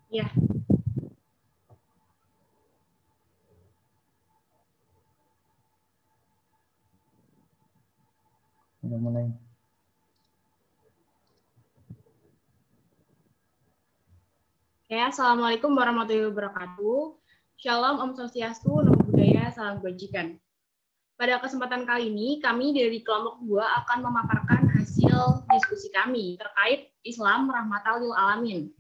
Ya. Udah mulai. Assalamualaikum warahmatullahi wabarakatuh. Shalom, Om Swastiastu, Namo Buddhaya, Salam Kebajikan. Pada kesempatan kali ini, kami dari kelompok 2 akan memaparkan hasil diskusi kami terkait Islam Rahmatan lil Alamin.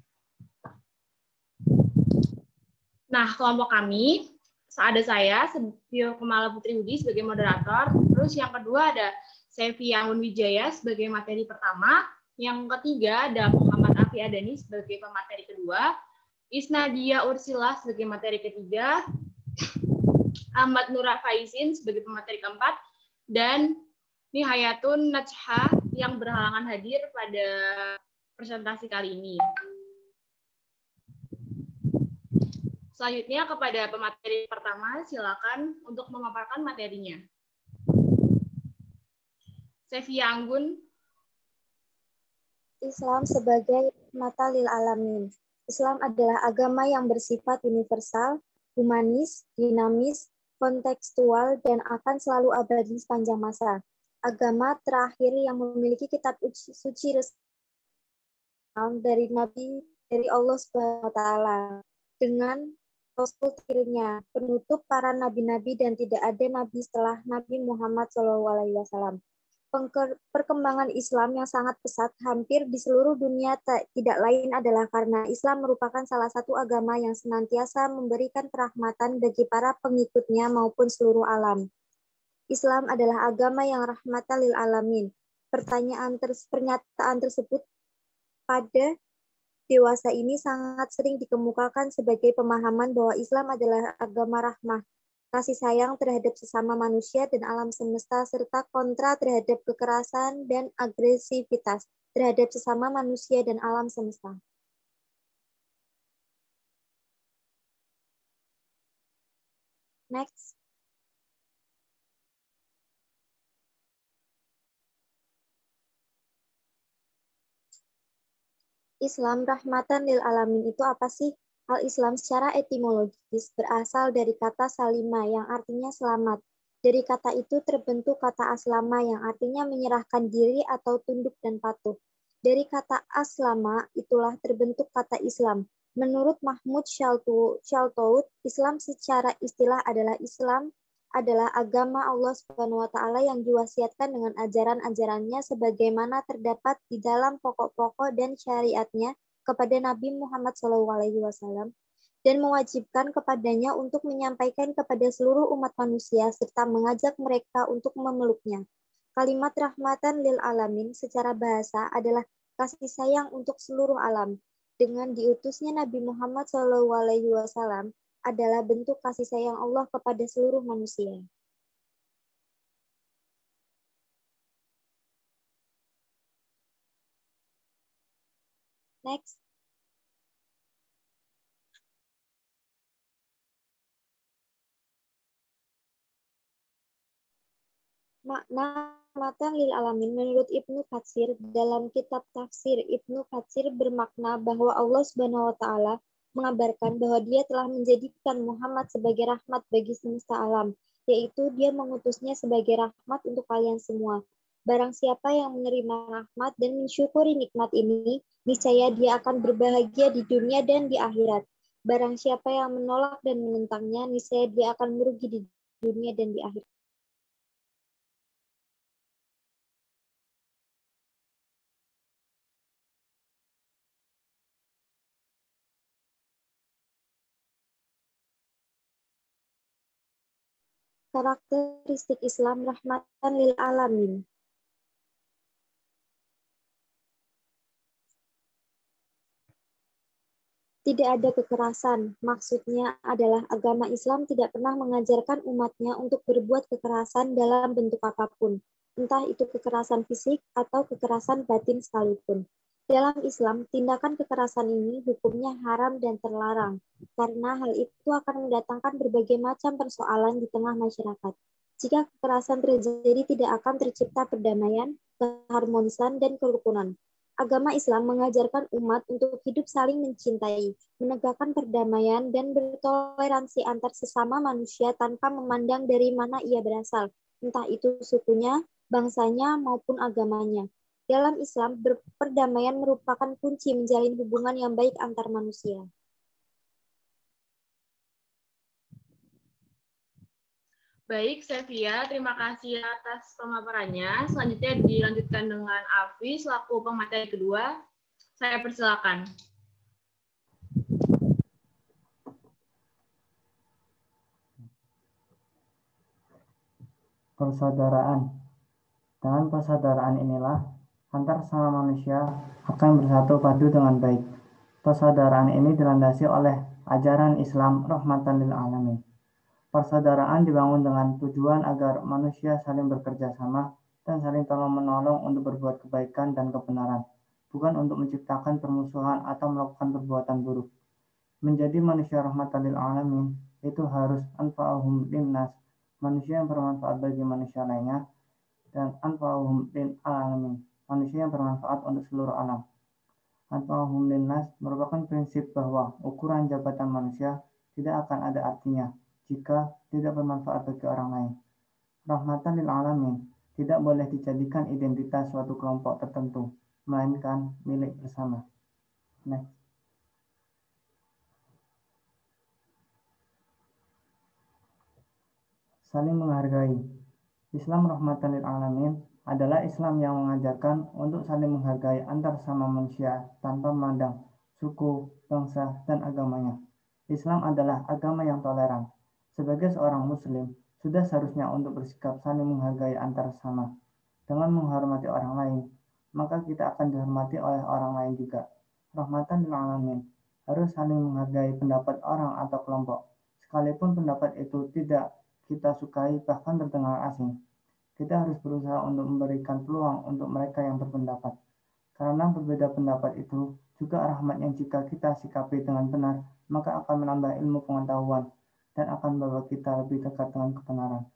Nah, kelompok kami, ada saya, Sevio Kemala Putri Budi sebagai moderator, terus yang kedua ada Sevi Anggun Wijaya sebagai materi pertama, yang ketiga ada Muhammad Afi Adani sebagai pemateri kedua, Isnadia Ursila sebagai materi ketiga, Ahmad Nura Faizin sebagai pemateri keempat, dan Nihayatun Najha yang berhalangan hadir pada presentasi kali ini. Selanjutnya kepada pemateri pertama, silakan untuk memaparkan materinya. Sevia Anggun. Islam sebagai rahmatan lil alamin. Islam adalah agama yang bersifat universal, humanis, dinamis, kontekstual, dan akan selalu abadi sepanjang masa. Agama terakhir yang memiliki kitab suci resmi dari Allah Subhanahu wa taala dengan rasul terakhirnya, penutup para nabi-nabi dan tidak ada nabi setelah Nabi Muhammad SAW. Perkembangan Islam yang sangat pesat hampir di seluruh dunia tidak lain adalah karena Islam merupakan salah satu agama yang senantiasa memberikan kerahmatan bagi para pengikutnya maupun seluruh alam. Islam adalah agama yang rahmatan lil alamin. Pernyataan tersebut pada dewasa ini sangat sering dikemukakan sebagai pemahaman bahwa Islam adalah agama rahmah, kasih sayang terhadap sesama manusia dan alam semesta, serta kontra terhadap kekerasan dan agresivitas terhadap sesama manusia dan alam semesta. Next. Islam rahmatan lil alamin itu apa sih? Al-Islam secara etimologis berasal dari kata salima yang artinya selamat. Dari kata itu terbentuk kata aslama yang artinya menyerahkan diri atau tunduk dan patuh. Dari kata aslama itulah terbentuk kata Islam. Menurut Mahmud Shaltut, Islam secara istilah adalah agama Allah Subhanahu wa taala yang diwasiatkan dengan ajaran-ajarannya sebagaimana terdapat di dalam pokok-pokok dan syariatnya kepada Nabi Muhammad SAW dan mewajibkan kepadanya untuk menyampaikan kepada seluruh umat manusia serta mengajak mereka untuk memeluknya. Kalimat rahmatan lil alamin secara bahasa adalah kasih sayang untuk seluruh alam. Dengan diutusnya Nabi Muhammad SAW adalah bentuk kasih sayang Allah kepada seluruh manusia. Next. Makna rahmatan lil alamin menurut Ibnu Katsir dalam kitab tafsir Ibnu Katsir bermakna bahwa Allah Subhanahu wa taala mengabarkan bahwa Dia telah menjadikan Muhammad sebagai rahmat bagi semesta alam, yaitu Dia mengutusnya sebagai rahmat untuk kalian semua. Barang siapa yang menerima rahmat dan mensyukuri nikmat ini, niscaya dia akan berbahagia di dunia dan di akhirat. Barang siapa yang menolak dan menentangnya, niscaya dia akan merugi di dunia dan di akhirat. Karakteristik Islam rahmatan lil alamin. Tidak ada kekerasan. Maksudnya adalah agama Islam tidak pernah mengajarkan umatnya untuk berbuat kekerasan dalam bentuk apapun. Entah itu kekerasan fisik atau kekerasan batin sekalipun. Dalam Islam, tindakan kekerasan ini hukumnya haram dan terlarang, karena hal itu akan mendatangkan berbagai macam persoalan di tengah masyarakat. Jika kekerasan terjadi, tidak akan tercipta perdamaian, keharmonisan, dan kerukunan. Agama Islam mengajarkan umat untuk hidup saling mencintai, menegakkan perdamaian, dan bertoleransi antar sesama manusia tanpa memandang dari mana ia berasal, entah itu sukunya, bangsanya, maupun agamanya. Dalam Islam, perdamaian merupakan kunci menjalin hubungan yang baik antar manusia. Baik, Sevia, terima kasih atas pemaparannya. Selanjutnya dilanjutkan dengan Afi selaku pemateri kedua. Saya persilakan. Persaudaraan. Dengan persaudaraan inilah antar sama manusia akan bersatu padu dengan baik. Persaudaraan ini dilandasi oleh ajaran Islam rahmatan lil alamin. Persaudaraan dibangun dengan tujuan agar manusia saling bekerja sama dan saling tolong-menolong untuk berbuat kebaikan dan kebenaran, bukan untuk menciptakan permusuhan atau melakukan perbuatan buruk. Menjadi manusia rahmatan lil alamin itu harus anfa'uhum linnas, manusia yang bermanfaat bagi manusia lainnya, dan anfa'uhum lil alamin, manusia yang bermanfaat untuk seluruh alam. Anfa'uhum linnas merupakan prinsip bahwa ukuran jabatan manusia tidak akan ada artinya jika tidak bermanfaat bagi orang lain. Rahmatan lil alamin tidak boleh dijadikan identitas suatu kelompok tertentu, melainkan milik bersama. Next. Saling menghargai. Islam rahmatan lil alamin adalah Islam yang mengajarkan untuk saling menghargai antar sama manusia tanpa memandang suku, bangsa, dan agamanya. Islam adalah agama yang toleran. Sebagai seorang muslim, sudah seharusnya untuk bersikap saling menghargai antar sama. Dengan menghormati orang lain, maka kita akan dihormati oleh orang lain juga. Rahmatan lil alamin harus saling menghargai pendapat orang atau kelompok, sekalipun pendapat itu tidak kita sukai bahkan terdengar asing. Kita harus berusaha untuk memberikan peluang untuk mereka yang berpendapat. Karena berbeda pendapat itu juga rahmat yang jika kita sikapi dengan benar, maka akan menambah ilmu pengetahuan dan akan membawa kita lebih dekat dengan kebenaran.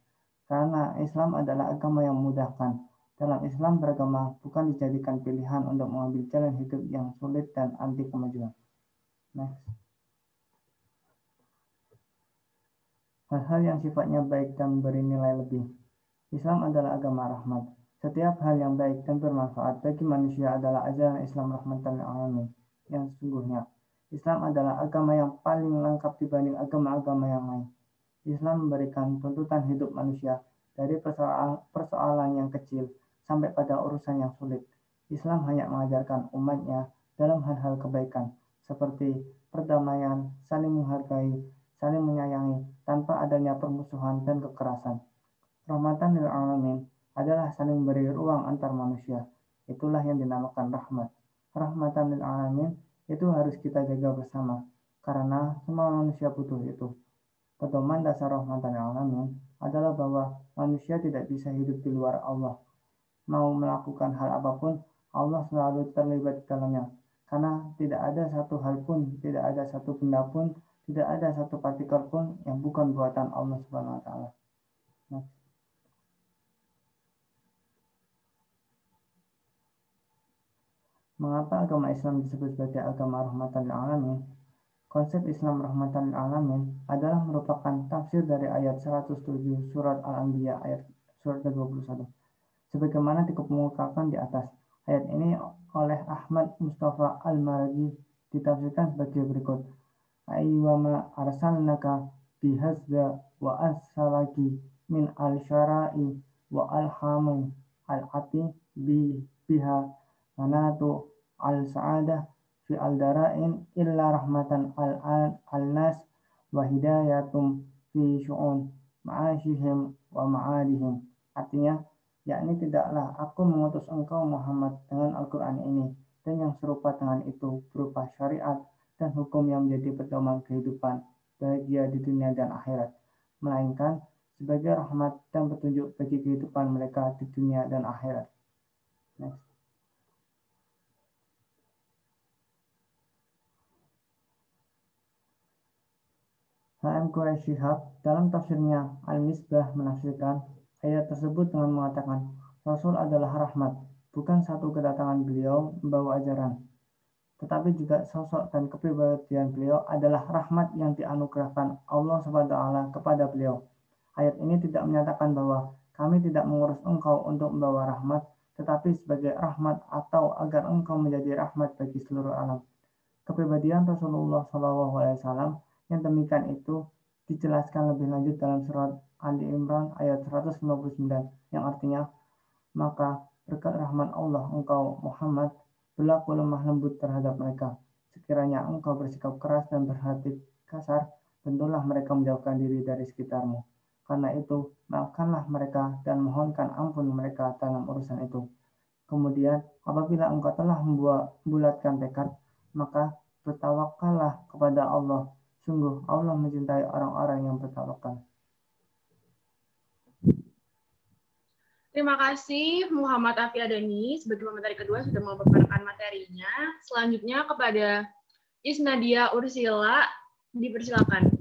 Karena Islam adalah agama yang memudahkan. Dalam Islam beragama bukan dijadikan pilihan untuk mengambil jalan hidup yang sulit dan anti kemajuan. Next. Hal-hal yang sifatnya baik dan memberi nilai lebih. Islam adalah agama rahmat. Setiap hal yang baik dan bermanfaat bagi manusia adalah ajaran Islam rahmatan lil alamin. Yang sesungguhnya, Islam adalah agama yang paling lengkap dibanding agama-agama yang lain. Islam memberikan tuntutan hidup manusia dari persoalan yang kecil sampai pada urusan yang sulit. Islam hanya mengajarkan umatnya dalam hal-hal kebaikan seperti perdamaian, saling menghargai, saling menyayangi tanpa adanya permusuhan dan kekerasan. Rahmatan lil alamin adalah saling memberi ruang antar manusia. Itulah yang dinamakan rahmat. Rahmatan lil alamin itu harus kita jaga bersama karena semua manusia butuh itu. Pedoman dasar rahmatan lil alamin adalah bahwa manusia tidak bisa hidup di luar Allah. Mau melakukan hal apapun, Allah selalu terlibat di dalamnya. Karena tidak ada satu hal pun, tidak ada satu benda pun, tidak ada satu partikel pun yang bukan buatan Allah Subhanahu wa taala. Mengapa agama Islam disebut sebagai agama rahmatan lil alamin? Konsep Islam rahmatan lil alamin adalah merupakan tafsir dari ayat 107 surat Al-Anbiya ayat surat ke-21. Sebagaimana dikemukakan di atas, ayat ini oleh Ahmad Mustafa Al-Maragi ditafsirkan sebagai berikut. Ayyama arsalnaka bihazza wa arsalaki min al-syara'i wa al-hamu al-ati biha manatu al-sa'adah fi al-dara'in illa rahmatan al-nas wa hidayatum fi syu'un ma'ashihim wa ma'adihim. Artinya, yakni tidaklah aku mengutus engkau Muhammad dengan Al-Quran ini dan yang serupa dengan itu berupa syariat dan hukum yang menjadi pedoman kehidupan bahagia di dunia dan akhirat, melainkan sebagai rahmat dan petunjuk bagi kehidupan mereka di dunia dan akhirat. Next. H.M. Quraish Shihab dalam tafsirnya Al-Misbah menafsirkan ayat tersebut dengan mengatakan Rasul adalah rahmat. bukan satu kedatangan beliau membawa ajaran, tetapi juga sosok dan kepribadian beliau adalah rahmat yang dianugerahkan Allah SWT kepada beliau. Ayat ini tidak menyatakan bahwa kami tidak mengurus engkau untuk membawa rahmat, tetapi sebagai rahmat atau agar engkau menjadi rahmat bagi seluruh alam. Kepribadian Rasulullah SAW yang demikian itu dijelaskan lebih lanjut dalam surat Ali Imran ayat 159 yang artinya, maka berkat rahmat Allah engkau Muhammad berlaku lemah lembut terhadap mereka. Sekiranya engkau bersikap keras dan berhati kasar, tentulah mereka menjauhkan diri dari sekitarmu. Karena itu, maafkanlah mereka dan mohonkan ampun mereka dalam urusan itu. Kemudian, apabila engkau telah membulatkan tekad, maka bertawakallah kepada Allah. Sungguh Allah mencintai orang-orang yang bertawakal. Terima kasih Muhammad Afiadani sebagai pemateri kedua sudah memaparkan materinya. Selanjutnya kepada Isnadia Ursila, dipersilakan.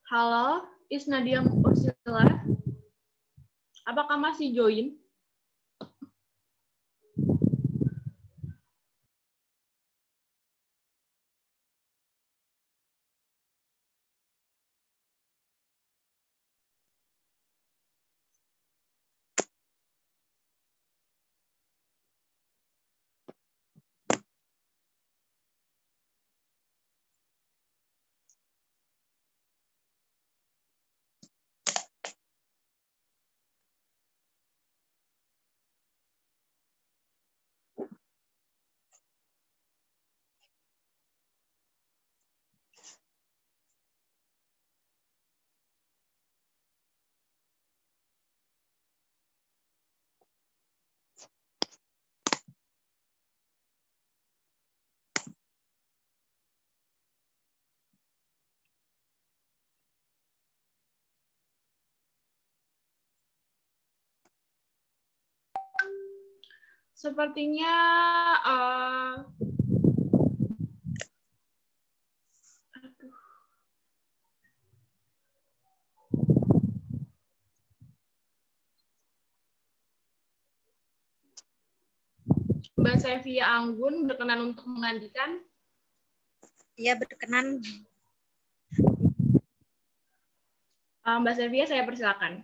Halo, Isnadia Ursila. Apakah masih join? Sepertinya Mbak Sevia Anggun berkenan untuk menggantikan. Iya, berkenan. Mbak Sevia, saya persilakan.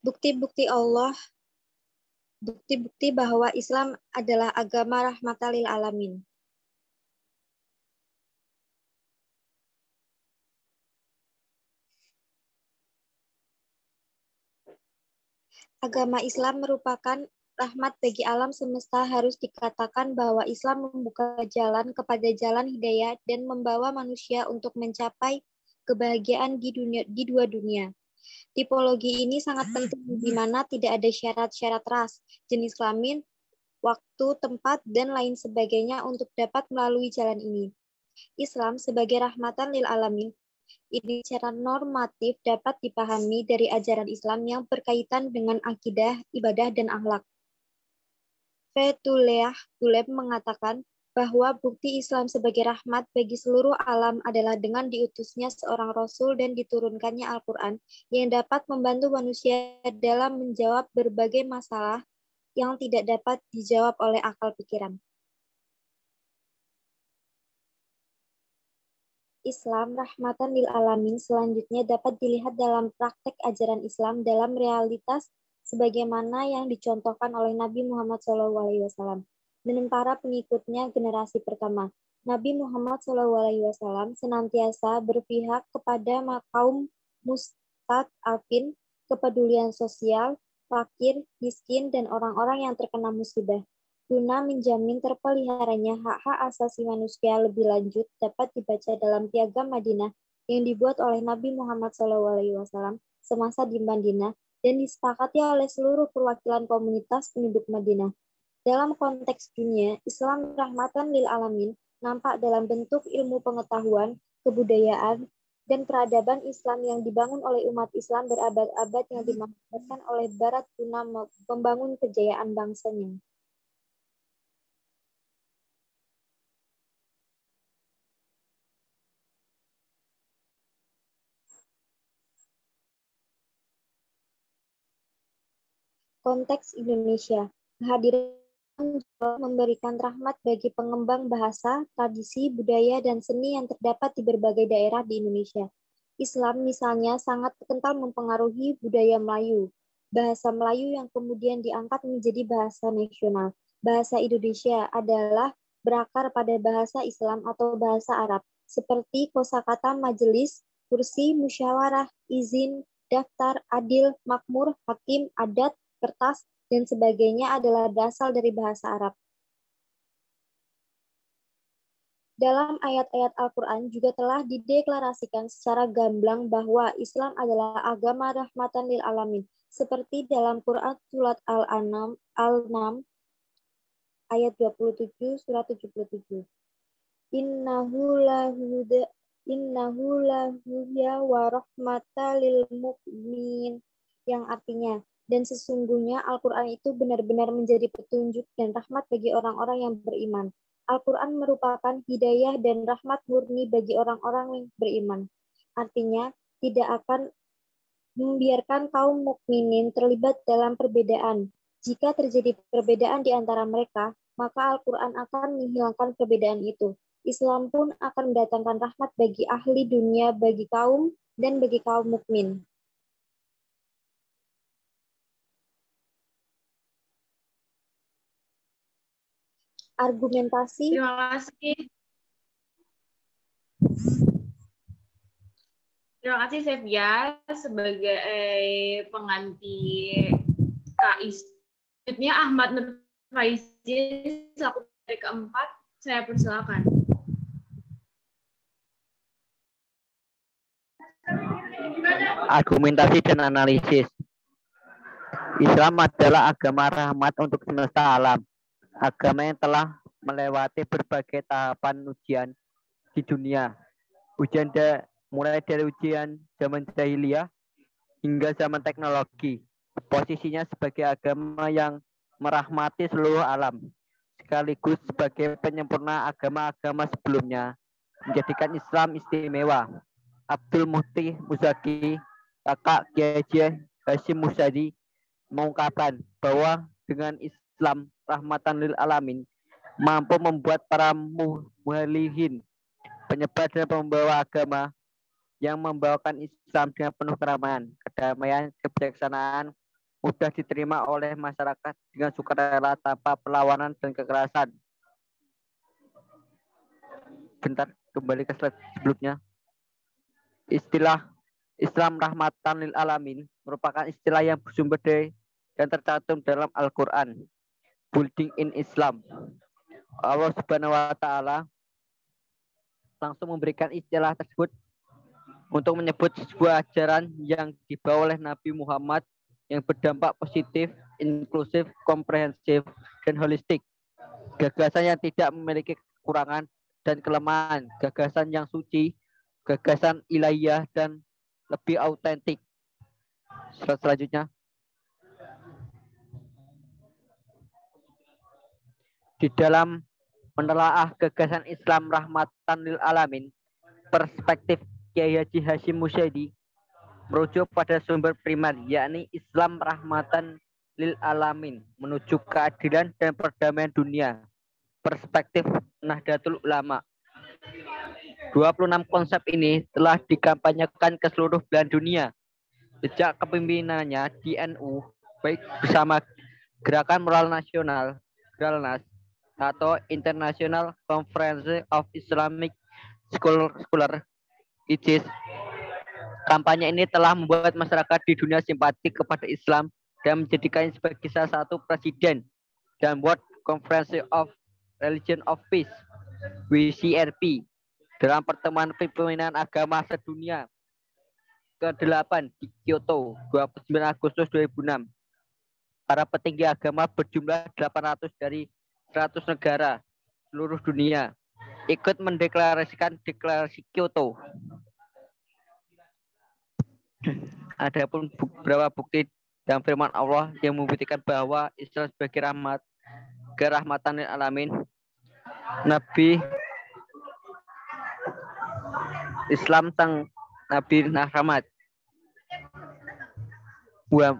Bukti-bukti bahwa Islam adalah agama rahmatan lil alamin. Agama Islam merupakan rahmat bagi alam semesta. Harus dikatakan bahwa Islam membuka jalan kepada jalan hidayah dan membawa manusia untuk mencapai kebahagiaan di dua dunia. Tipologi ini sangat penting di mana tidak ada syarat-syarat ras, jenis kelamin, waktu, tempat, dan lain sebagainya untuk dapat melalui jalan ini. Islam sebagai rahmatan lil alamin ini secara normatif dapat dipahami dari ajaran Islam yang berkaitan dengan akidah, ibadah, dan akhlak. Fethullah Gulen mengatakan bahwa bukti Islam sebagai rahmat bagi seluruh alam adalah dengan diutusnya seorang Rasul dan diturunkannya Al-Quran yang dapat membantu manusia dalam menjawab berbagai masalah yang tidak dapat dijawab oleh akal pikiran. Islam rahmatan lil alamin selanjutnya dapat dilihat dalam praktek ajaran Islam dalam realitas sebagaimana yang dicontohkan oleh Nabi Muhammad SAW dan para pengikutnya generasi pertama. Nabi Muhammad SAW senantiasa berpihak kepada kaum mustad'afin, kepedulian sosial, fakir, miskin, dan orang-orang yang terkena musibah. Guna menjamin terpeliharanya hak-hak asasi manusia lebih lanjut dapat dibaca dalam Piagam Madinah yang dibuat oleh Nabi Muhammad SAW semasa di Madinah dan disepakati oleh seluruh perwakilan komunitas penduduk Madinah. Dalam konteks dunia, Islam rahmatan lil alamin nampak dalam bentuk ilmu pengetahuan, kebudayaan, dan peradaban Islam yang dibangun oleh umat Islam berabad-abad yang dimanfaatkan oleh Barat guna membangun kejayaan bangsanya. Konteks Indonesia, kehadiran memberikan rahmat bagi pengembang bahasa, tradisi, budaya, dan seni yang terdapat di berbagai daerah di Indonesia. Islam misalnya sangat kental mempengaruhi budaya Melayu. Bahasa Melayu yang kemudian diangkat menjadi bahasa nasional. Bahasa Indonesia adalah berakar pada bahasa Islam atau bahasa Arab, seperti kosakata majelis, kursi, musyawarah, izin, daftar, adil, makmur, hakim, adat, kertas, dan sebagainya adalah berasal dari bahasa Arab. Dalam ayat-ayat Al-Quran juga telah dideklarasikan secara gamblang bahwa Islam adalah agama rahmatan lil alamin, seperti dalam Quran surat Al-An'am ayat 27 surat 77. Innahu lahuya wa rahmatan lil mu'min, yang artinya, dan sesungguhnya Al-Quran itu benar-benar menjadi petunjuk dan rahmat bagi orang-orang yang beriman. Al-Quran merupakan hidayah dan rahmat murni bagi orang-orang yang beriman. Artinya, tidak akan membiarkan kaum mukminin terlibat dalam perbedaan. Jika terjadi perbedaan di antara mereka, maka Al-Quran akan menghilangkan perbedaan itu. Islam pun akan mendatangkan rahmat bagi ahli dunia, bagi kaum, dan bagi kaum mukmin. Argumentasi. Terima kasih. Terima kasih Sevia sebagai pengganti Kak Selanjutnya Ahmad Nur Faizi selaku dari keempat, saya persilakan. Argumentasi dan analisis. Islam adalah agama rahmat untuk semesta alam. Agama yang telah melewati berbagai tahapan ujian di dunia. Mulai dari ujian zaman jahiliyah hingga zaman teknologi. Posisinya sebagai agama yang merahmati seluruh alam, sekaligus sebagai penyempurna agama-agama sebelumnya, menjadikan Islam istimewa. Abdul Muhti Muzaki, kakak Kiai Hashim Muzadi, mengungkapkan bahwa dengan Islam rahmatan lil alamin mampu membuat para muhalihin, penyebar dan pembawa agama yang membawakan Islam dengan penuh keramaian, kedamaian, kebijaksanaan, mudah diterima oleh masyarakat dengan sukarela tanpa perlawanan dan kekerasan. Bentar, kembali ke slide sebelumnya. Istilah Islam rahmatan lil alamin merupakan istilah yang bersumber dari dan tercantum dalam Al-Quran. Building in Islam. Allah Subhanahu wa Ta'ala langsung memberikan istilah tersebut untuk menyebut sebuah ajaran yang dibawa oleh Nabi Muhammad yang berdampak positif, inklusif, komprehensif, dan holistik. Gagasan yang tidak memiliki kekurangan dan kelemahan, gagasan yang suci, gagasan ilahiyah, dan lebih autentik. Selanjutnya. Di dalam menelaah gagasan Islam rahmatan lil alamin, perspektif Kiai Haji Hashim Muzadi merujuk pada sumber primer, yakni Islam rahmatan lil alamin, menuju keadilan dan perdamaian dunia. Perspektif Nahdlatul Ulama. 26 konsep ini telah dikampanyekan ke seluruh belahan dunia. Sejak kepemimpinannya di NU, baik bersama Gerakan Moral Nasional, Geralnas, atau International Conference of Islamic Scholar ICIS. Kampanye ini telah membuat masyarakat di dunia simpati kepada Islam dan menjadikannya sebagai salah satu presiden dan World Conference of Religion of Peace WCRP dalam pertemuan pimpinan agama sedunia ke-8 di Kyoto 29 Agustus 2006. Para petinggi agama berjumlah 800 dari 100 negara seluruh dunia ikut mendeklarasikan deklarasi Kyoto. Adapun beberapa bukti dan firman Allah yang membuktikan bahwa Islam sebagai kerahmatan lil alamin. Nabi Islam sang Nabi rahmat. Wa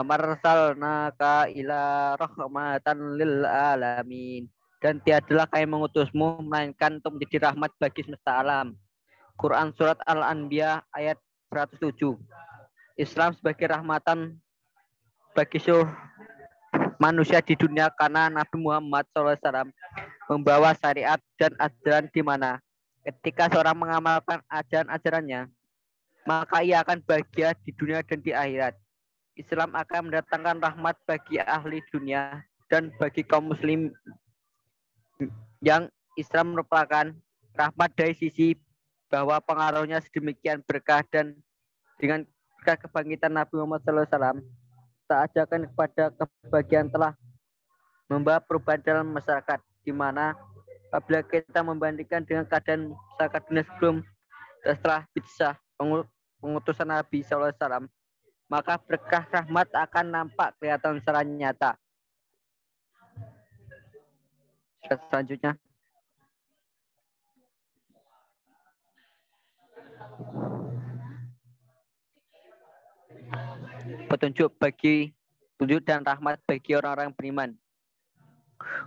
marsalnaka ila rahmatan lil alamin. Dan tiadalah kami mengutusmu melainkan untuk menjadi rahmat bagi semesta alam. Quran surat Al-Anbiya ayat 107. Islam sebagai rahmatan bagi seluruh manusia di dunia karena Nabi Muhammad SAW membawa syariat dan ajaran di mana ketika seorang mengamalkan ajaran-ajarannya, maka ia akan bahagia di dunia dan di akhirat. Islam akan mendatangkan rahmat bagi ahli dunia dan bagi kaum muslim yang Islam merupakan rahmat dari sisi bahwa pengaruhnya sedemikian berkah dan dengan kebangkitan Nabi Muhammad SAW tak ajakan kepada kebahagiaan telah membawa perubahan dalam masyarakat di mana apabila kita membandingkan dengan keadaan masyarakat dunia sebelum dan setelah bidsah pengutusan Nabi SAW, maka berkah rahmat akan nampak kelihatan secara nyata. Selanjutnya, petunjuk dan rahmat bagi orang-orang beriman.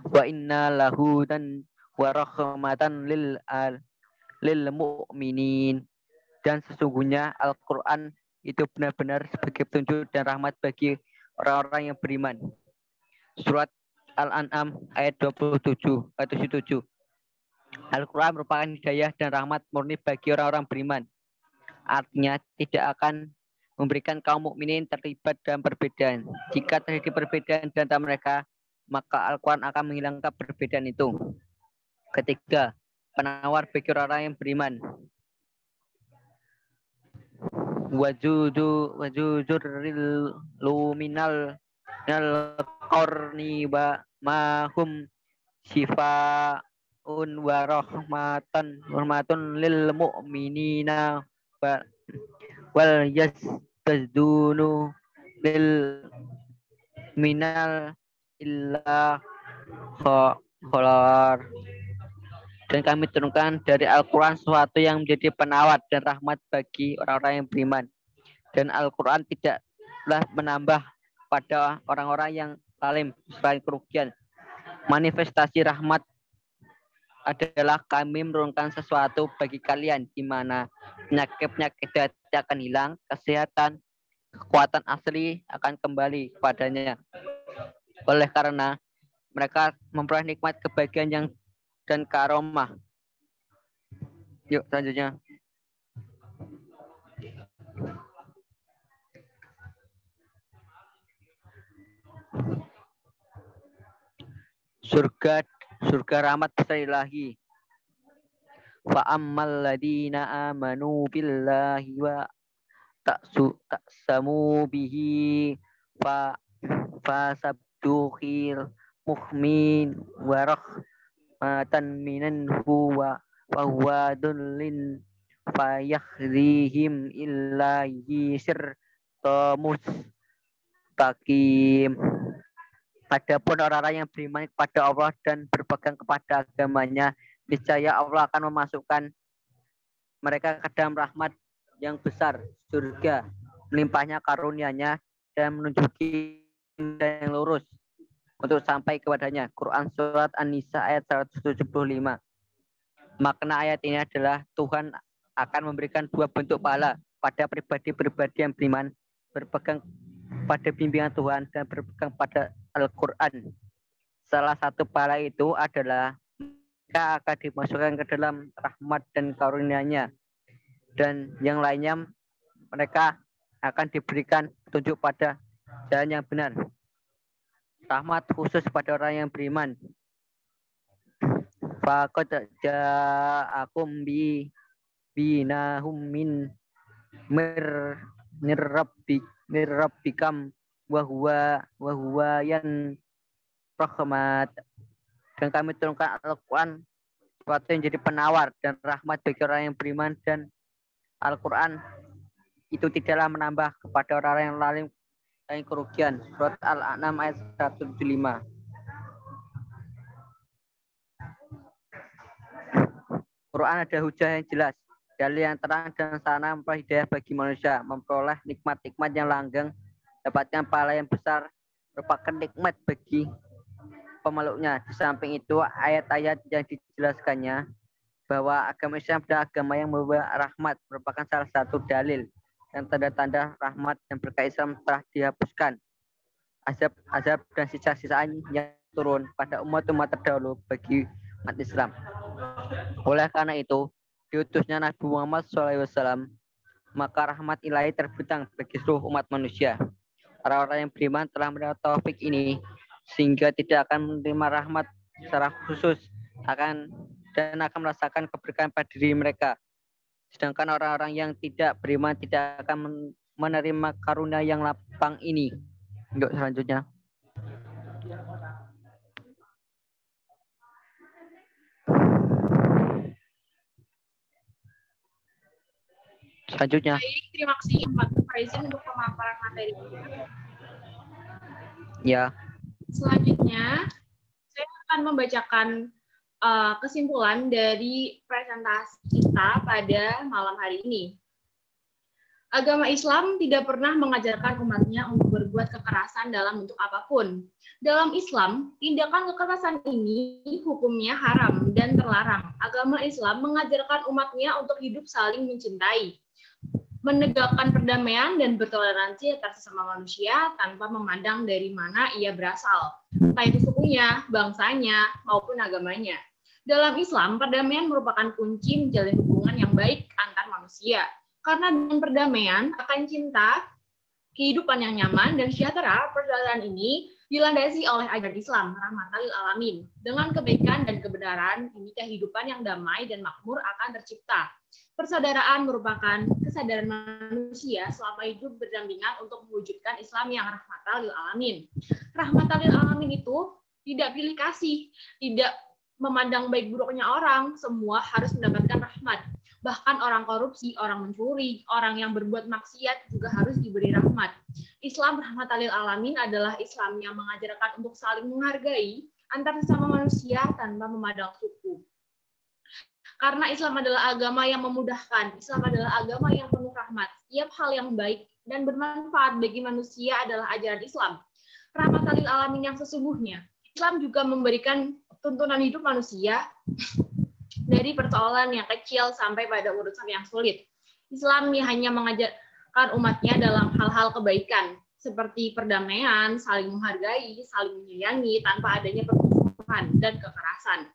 Wa inna lahu dan wa rahmatan lil mu'minin. Dan sesungguhnya Al-Quran itu benar-benar sebagai petunjuk dan rahmat bagi orang-orang yang beriman. Surat Al-An'am ayat 27. Al-Quran merupakan hidayah dan rahmat murni bagi orang-orang beriman. Artinya tidak akan memberikan kaum mukminin terlibat dalam perbedaan. Jika terjadi perbedaan di antara mereka, maka Al-Quran akan menghilangkan perbedaan itu. Ketiga, penawar bagi orang yang beriman. Wajuduril luminal qarni wa mahum shifaun wa rahmatun lil mu'minina wal yazdunu lil minal illa kholar. Dan kami turunkan dari Al-Quran sesuatu yang menjadi penawar dan rahmat bagi orang-orang yang beriman. Dan Al-Quran tidaklah menambah pada orang-orang yang zalim selain kerugian. Manifestasi rahmat adalah kami menurunkan sesuatu bagi kalian di mana penyakit-penyakit akan hilang, kesehatan, kekuatan asli akan kembali kepadanya. Oleh karena mereka memperoleh nikmat kebahagiaan yang dan karomah. Yuk selanjutnya. Surga rahmat besar ilahi. Fa ammal ladina amanu billahi wa ta'samu bihi fa sabdukhil muhmin wa rahmatan minanhu wa huwa dullin fayahdihim illa yisir mustaqim. Adapun orang-orang yang beriman kepada Allah dan berpegang kepada agamanya, niscaya Allah akan memasukkan mereka ke dalam rahmat yang besar, surga, melimpahnya karunia-Nya dan menunjuki yang lurus untuk sampai kepadanya. Quran surat An-Nisa ayat 175. Makna ayat ini adalah Tuhan akan memberikan dua bentuk pahala pada pribadi-pribadi yang beriman, berpegang pada bimbingan Tuhan dan berpegang pada Al-Quran. Salah satu pahala itu adalah mereka akan dimasukkan ke dalam rahmat dan karunia-Nya, dan yang lainnya mereka akan diberikan petunjuk pada jalan yang benar. Rahmat khusus pada orang yang beriman. Faqad ja'akum binahum min rabbikam wa huwa yan rahmat. Dan kami turunkan Al-Quran sesuatu yang jadi penawar dan rahmat bagi orang yang beriman, dan Al-Quran itu tidaklah menambah kepada orang yang lain kerugian. Surat Al-An'am ayat 175. Quran ada hujah yang jelas, dalil yang terang dan sarana memperoleh hidayah bagi manusia, memperoleh nikmat-nikmat yang langgeng, dapatkan pahala yang besar, merupakan nikmat bagi pemeluknya. Di samping itu, ayat-ayat yang dijelaskannya bahwa agama Islam adalah agama yang membawa rahmat merupakan salah satu dalil dan tanda-tanda rahmat yang berkah Islam telah dihapuskan azab dan sisa-sisaan yang turun pada umat-umat terdahulu bagi umat Islam. Oleh karena itu, diutusnya Nabi Muhammad SAW, maka rahmat ilahi terbentang bagi seluruh umat manusia. Orang-orang yang beriman telah mendapat taufik ini sehingga tidak akan menerima rahmat secara khusus akan merasakan keberkahan pada diri mereka. Sedangkan orang-orang yang tidak beriman tidak akan menerima karunia yang lapang ini. Untuk selanjutnya. Selanjutnya. Baik, terima kasih Pak Faizin untuk pemaparan materi. Ya. Selanjutnya, saya akan membacakan kesimpulan dari presentasi kita pada malam hari ini. Agama Islam tidak pernah mengajarkan umatnya untuk berbuat kekerasan dalam bentuk apapun. Dalam Islam, tindakan kekerasan ini hukumnya haram dan terlarang. Agama Islam mengajarkan umatnya untuk hidup saling mencintai, menegakkan perdamaian dan bertoleransi antar sesama manusia tanpa memandang dari mana ia berasal, entah itu sukunya, bangsanya, maupun agamanya. Dalam Islam, perdamaian merupakan kunci menjalin hubungan yang baik antar manusia. Karena dengan perdamaian akan cinta, kehidupan yang nyaman dan sejahtera, persaudaraan ini dilandasi oleh ajaran Islam, rahmatan lil alamin. Dengan kebaikan dan kebenaran, ini kehidupan yang damai dan makmur akan tercipta. Persaudaraan merupakan kesadaran manusia selama hidup berdampingan untuk mewujudkan Islam yang rahmatan lil alamin. Rahmatan lil alamin itu tidak pilih kasih, tidak memandang baik buruknya orang, semua harus mendapatkan rahmat. Bahkan orang korupsi, orang mencuri, orang yang berbuat maksiat juga harus diberi rahmat. Islam rahmatan lil alamin adalah Islam yang mengajarkan untuk saling menghargai antar sesama manusia tanpa memandang suku. Karena Islam adalah agama yang memudahkan, Islam adalah agama yang penuh rahmat. Setiap hal yang baik dan bermanfaat bagi manusia adalah ajaran Islam. Rahmatan lil alamin yang sesungguhnya. Islam juga memberikan tuntunan hidup manusia dari persoalan yang kecil sampai pada urusan yang sulit. Islam hanya mengajarkan umatnya dalam hal-hal kebaikan, seperti perdamaian, saling menghargai, saling menyayangi, tanpa adanya permusuhan dan kekerasan.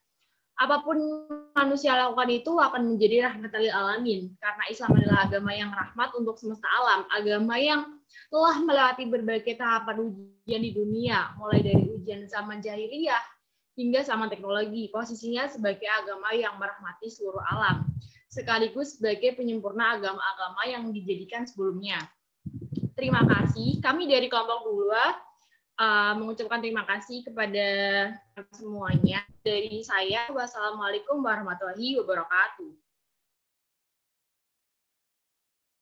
Apapun manusia lakukan itu akan menjadi rahmatan lil alamin, karena Islam adalah agama yang rahmat untuk semesta alam, agama yang telah melewati berbagai tahapan ujian di dunia, mulai dari ujian zaman jahiliyah hingga zaman teknologi. Posisinya sebagai agama yang merahmati seluruh alam, sekaligus sebagai penyempurna agama-agama yang dijadikan sebelumnya. Terima kasih. Kami dari kelompok 2 mengucapkan terima kasih kepada semuanya. Dari saya, wassalamualaikum warahmatullahi wabarakatuh.